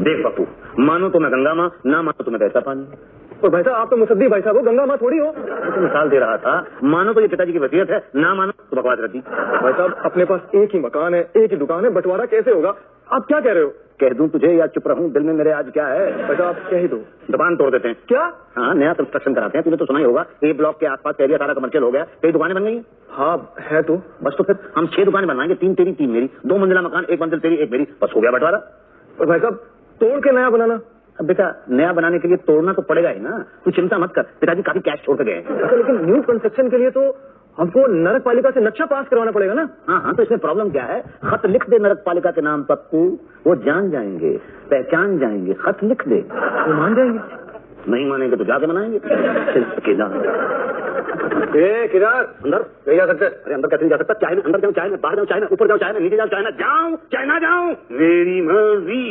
देख पप्पू, मानो तो मैं गंगा माँ, ना मानो तो मैं बहता पानी। और भाई साहब आप तो मुसद्दी भाई साहब हो, गंगा माँ थोड़ी हो। तो मिसाल दे रहा था, मानो तो ये पिताजी की वसीयत है, ना मानो तो बकवास रखी। भाई साहब अपने पास एक ही मकान है, एक ही दुकान है, बंटवारा कैसे होगा? आप क्या कह रहे हो? कह दूं तुझे या चुप रहूं, दिल में मेरे आज क्या है? भाई साहब आप कह ही दो। दुकान तोड़ देते हैं। क्या? हाँ, नया कंस्ट्रक्शन कराते हैं। तूने तो सुना ही होगा, ए ब्लॉक के आसपास एरिया सारा कमर्शियल हो गया, कई दुकानें बन गई। हाँ है तो। बस तो फिर हम 6 दुकानें बनवाएंगे, 3 तेरी 3 मेरी, 2 मंजिला मकान, 1 मंजिल तेरी 1 मेरी, बस हो गया बंटवारा। और भाई साहब तोड़ के नया बनाना? अब बेटा नया बनाने के लिए तोड़ना तो पड़ेगा ही ना, तू चिंता मत कर, पिताजी काफी कैश छोड़ के गए हैं। अच्छा लेकिन न्यू कंस्ट्रक्शन के लिए तो हमको नगर पालिका से नक्शा पास करवाना पड़ेगा ना? हाँ, तो इसमें प्रॉब्लम क्या है? खत लिख दे नगर पालिका के नाम पप्पू, वो जान जाएंगे, पहचान जाएंगे। खत लिख दे, वो मान जाएंगे। नहीं मानेंगे तो जाके बनाएंगे। किधर? अंदर नहीं जा सकते। अरे अंदर कैसे नहीं जा सकता? चाहे मैं अंदर जाऊँ, चाहे मैं बाहर जाऊँ, चाहे मैं ऊपर जाऊँ, चाहे मैं नीचे जाऊँ, चाहे मैं जाऊँ, चाहे ना जाऊँ, मेरी मर्जी।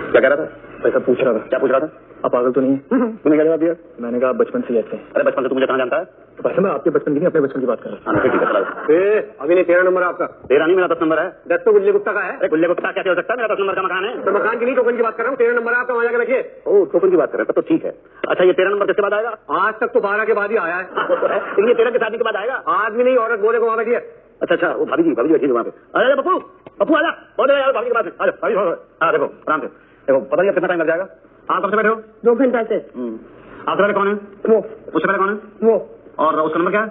क्या कह रहा था? पैसा पूछ रहा था। क्या पूछ रहा था? आप पागल तो नहीं है? तूने क्या जवाब दिया? मैंने कहा आप बचपन से कहते हैं। अरे बचपन से तू मुझे कहाँ जानता है? तो पैसा मैं आपके बचपन की नहीं अपने बचपन की बात कर रहा हूँ। अभी नहीं 13 नंबर आपका। 13 नहीं, मेरा 10 नंबर है। 10 तो गुल्ले गुप्ता का है। अरे गुल्ले गुप्ता कैसे हो सकता है? मेरा 10 नंबर का मकान है। तो मकान की नहीं टोकन की बात कर रहा हूँ। 13 नंबर आपका, वहाँ जाकर रखिए। ओह, टोकन की बात कर रहे हैं, तो ठीक है। अच्छा ये 13 नंबर किसके बाद आएगा? आज तक तो 12 के बाद ही आया है। लेकिन ये 13 के शादी के बाद आएगा। आदमी नहीं औरत बोले को वहाँ बैठिए। अच्छा, वो भाभी जी बैठी है वहाँ पे। अरे पप्पू, पप्पू आजा, बहुत देर यार भाभी के पास। आजा भाभी। हाँ देखो आराम से देखो, पता नहीं कितना टाइम लग जाएगा। आप कब से बैठे हो? 2 घंटा से। आपसे पहले कौन है? वो। उससे पहले कौन है? वो। और उसका नंबर क्या है?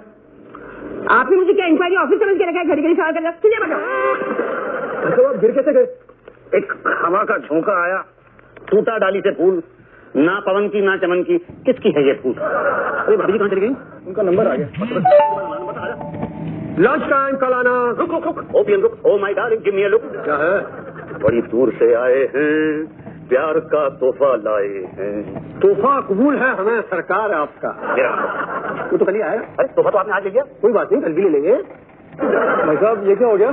आपने मुझे क्या इंक्वायरी ऑफिस समझ के रखा है? घड़ी घड़ी सवाल कर रहा है। बताओ। तो आप गिर कैसे गए? एक हवा का झोंका आया, टूटा डाली से फूल, ना पवन की ना चमन की, किसकी है ये फूल? अरे भाभी जी कहाँ चली गई? उनका नंबर आ गया। लंच टाइम कल आना। रुक रुक रुक, ओपियम रुक, oh my darling give me a look. क्या है? बड़ी दूर से आए हैं, प्यार का तोहफा लाए हैं। तोहफा कबूल है हमें सरकार आपका। वो तो कल ही आया। अरे तोहफा तो आपने आज ले लिया। कोई बात नहीं, कल भी ले लेंगे। भाई साहब ये क्या हो गया?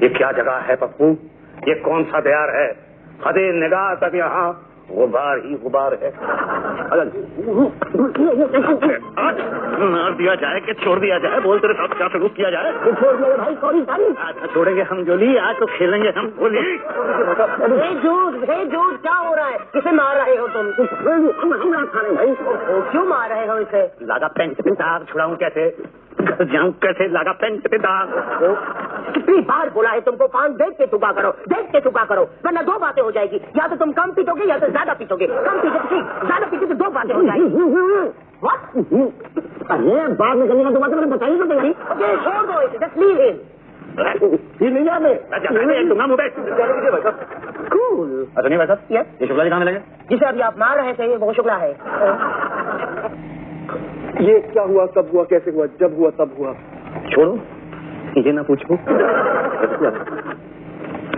ये क्या जगह है पप्पू? ये कौन सा दयार है? हदे निगाह तक यहाँ गुबार ही गुबार है। मार दिया जाए कि छोड़ दिया जाए? बोल तेरे साथ क्या सलूक किया जाए? छोड़ दिया भाई, सॉरी सॉरी। अच्छा छोड़ेंगे हम जोली, आज तो खेलेंगे हम होली। झूठ क्या हो रहा है? किसे मार रहे हो तुम? हम खा रहे भाई। क्यों मार रहे हो इसे? लागा पेंट पे दाग, छुड़ाऊं कैसे? घर जाऊं कैसे? लागा पेंट पे दाग। कितनी बार बोला है तुमको? पान देख के थूका करो, देख के थूका करो, वरना 2 बातें हो जाएगी। या तो तुम कम पीटोगे या तो ज्यादा पीटोगे। कम पीटे तो ठीक, ज्यादा पीटे तो 2 बातें हो जाएगी। अरे बाहर निकलने का तो बात मैंने बताई तो नहीं। छोड़ दो इसे, जस्ट लीव हिम। नहीं जाने दूंगा मुंह पे। कूल। अच्छा नहीं भाई साहब, ये शुक्ला जी कहाँ मिलेंगे? जिसे अभी आप मार रहे थे वो शुक्ला है। ये क्या हुआ, कब हुआ, कैसे हुआ? जब हुआ तब हुआ। छोड़ो, ये ना पूछो।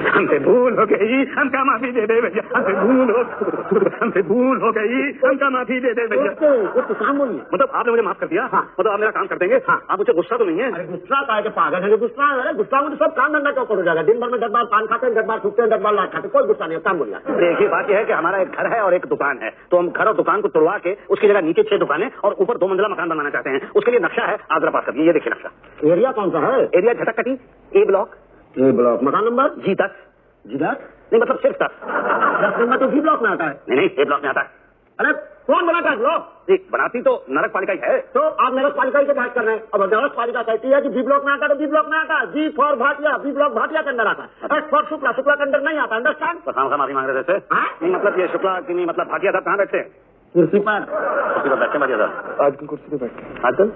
हमसे भूल हो गई, हमका माफी दे दे भैया। हमसे भूल हो गई, हमका माफी दे दे भैया। मतलब आपने मुझे माफ कर दिया? हाँ। मतलब आप मेरा काम कर देंगे? हाँ। आप मुझे गुस्सा तो नहीं है? अरे गुस्सा का है कि पागल है? गुस्सा है? गुस्सा मुझे सब काम धंधा क्यों करो जाएगा? दिन भर में 10 बार पान खाते हैं, 10 बार थूकते हैं, 10 बार लाट खाते हैं, कोई गुस्सा नहीं, काम बोलिए। देखिए बात यह है कि हमारा एक घर है और एक दुकान है, तो हम घर और दुकान को तोड़वा के उसकी जगह नीचे 6 दुकानें और ऊपर 2 मंजिला मकान बनाना चाहते हैं। उसके लिए नक्शा है, आप जरा पास करिए। ये देखिए नक्शा। एरिया कौन सा है? एरिया झटकटी, ए ब्लॉक। मकान नंबर? जी 10। नहीं मतलब सिर्फ 10। 10 नंबर तो जी ब्लॉक में आता है। नहीं ए ब्लॉक में आता है। अरे कौन बनाता है ब्लॉक? जी बनाती तो नगर पालिका ही है। तो आप नगर पालिका की बात कर रहे हैं। अब नगर पालिका कहती है कि बी ब्लॉक में आता है तो बी ब्लॉक में आता है। G for Bhatia, B block Bhatia के अंदर आता है। एस फॉर शुक्ला, शुक्ला के अंदर नहीं आता। अंडरस्टैंड? तो माफी मांग रहे थे। नहीं मतलब ये शुक्ला की नहीं, मतलब भाटिया साहब कहाँ बैठते हैं? कुर्सी पर। कुर्सी पर बैठते भाटिया साहब? आजकल कुर्सी पे बैठे। आजकल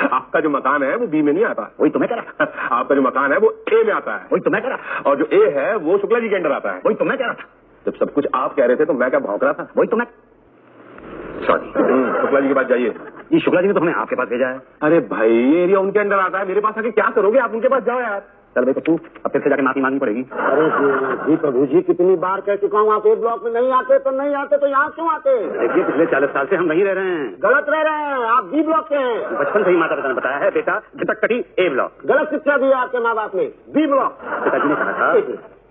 आपका जो मकान है वो बी में नहीं आता। वही तुम्हें करा। आपका जो मकान है वो ए में आता है। वही तुम्हें करा। और जो ए है वो शुक्ला जी के अंदर आता है। वही तुम्हें करा था। जब सब कुछ आप कह रहे थे तो मैं क्या भौंक रहा था? वही तुम्हें। सॉरी। शुक्ला जी के पास जाइए। ये शुक्ला जी ने तो हमें आपके पास भेजा है। अरे भाई ये एरिया उनके अंदर आता है, मेरे पास आके क्या करोगे? आप उनके पास जाओ यार। चल भाई तू अब फिर से जाके माफी मांगनी पड़ेगी। अरे जी प्रभु जी, कितनी बार कह चुका हूँ, आप एक ब्लॉक में नहीं आते तो नहीं आते, तो यहाँ क्यों आते? देखिए पिछले 40 साल से हम वहीं रह रहे हैं। गलत रह रहे हैं, आप बी ब्लॉक के हैं। बचपन से ही माता पिता ने बताया है बेटा झटकटी ए ब्लॉक। गलत शिक्षा दी है आपके माँ बाप ने। बी ब्लॉक पिताजी ने कहा था।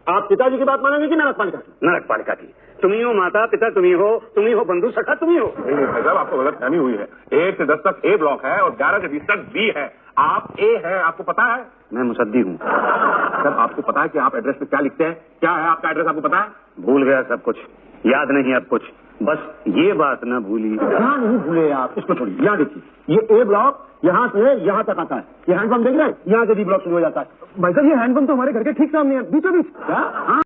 आप पिताजी की बात मानेंगे कि नगर पालिका की? नगर पालिका की। तुम ही हो माता पिता, तुम ही हो बंधु सखा, तुम ही हो। नहीं भाई साहब, आपको गलतफहमी हुई है। 1 से 10 तक ए ब्लॉक है और 11 से 20 तक बी है। आप ए है, आपको पता है? मैं मुसद्दी हूँ। सर आपको पता है कि आप एड्रेस पे क्या लिखते हैं? क्या है आपका एड्रेस, आपको पता है? भूल गया सब कुछ, याद नहीं अब कुछ, बस ये बात ना भूली। यहाँ नहीं भूले आप, इसको छोड़िए। यहाँ देखिए, ये ए ब्लॉक यहाँ से यहाँ तक आता है। ये हैंडपंप देख रहे हैं, यहाँ से बी ब्लॉक शुरू हो जाता है। भाई साहब, ये हैंडपंप तो हमारे घर के ठीक सामने है, बीचों बीच। क्या?